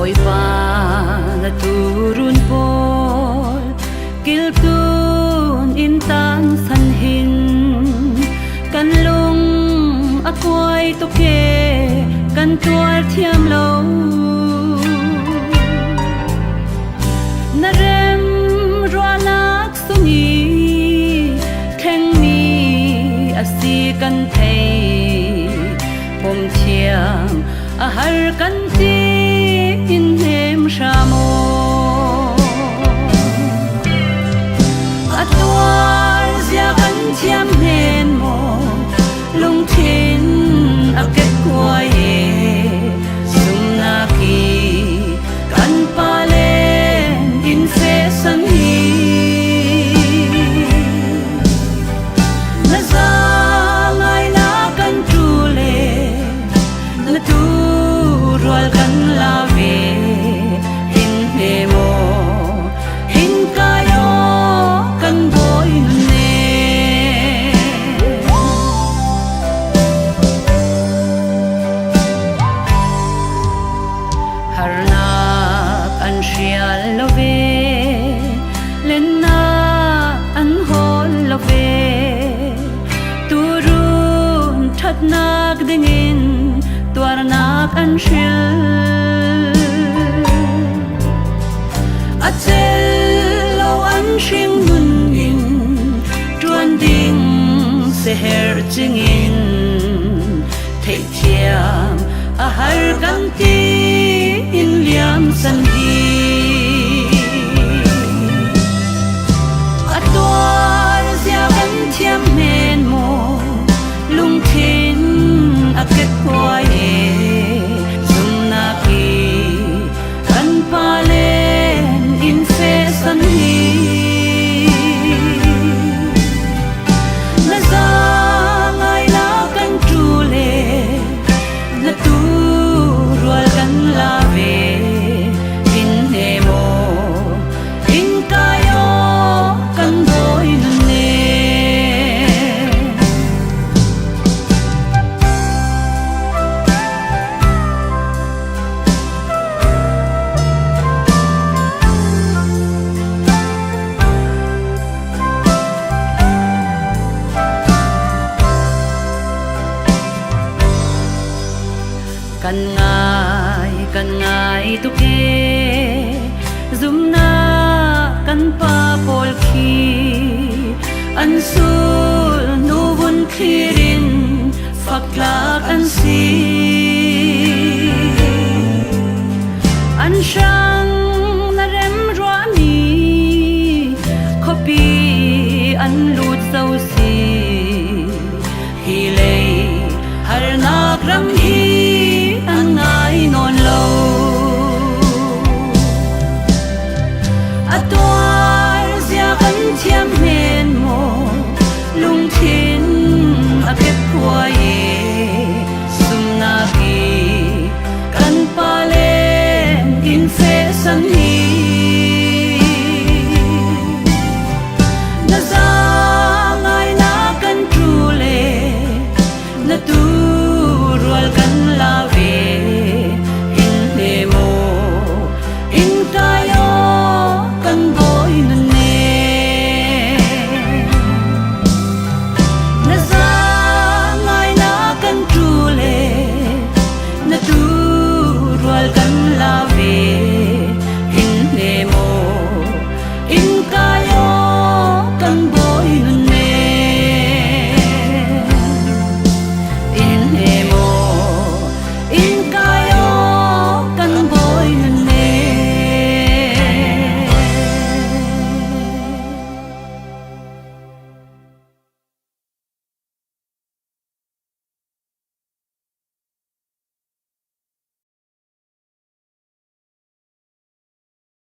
Oi pa na turun pol kiltun intan sanhin kan lung akwai to ke kan tuar thiam lo na rem ruanak sungi kheng mi asi kan thei pom thiam a har kan ti in hem shamo atwar zia kan thiam hen mo lung thin a ket kwai sum na ki kan palen in se san hi na za ngai na kan tu le na tu rual kan la ve hin he mo hin kayo kan boy ne harnak an shial love lenna an hol love turun that nak dingin tuar nak an shil achel lo an shing mun in tuan ding seher chingin thei thiam a har kan ti in liam san hi atwar zia kan thiam men mo lung thin a ket kwai zum na ki kan palen in se san hi na za ngai la kan tu le na tu rual kan la ve in he mo in kayo kan boy ne kan ngai tu ke zum na kan pa pol khi an sul nu vun khirin faklak an si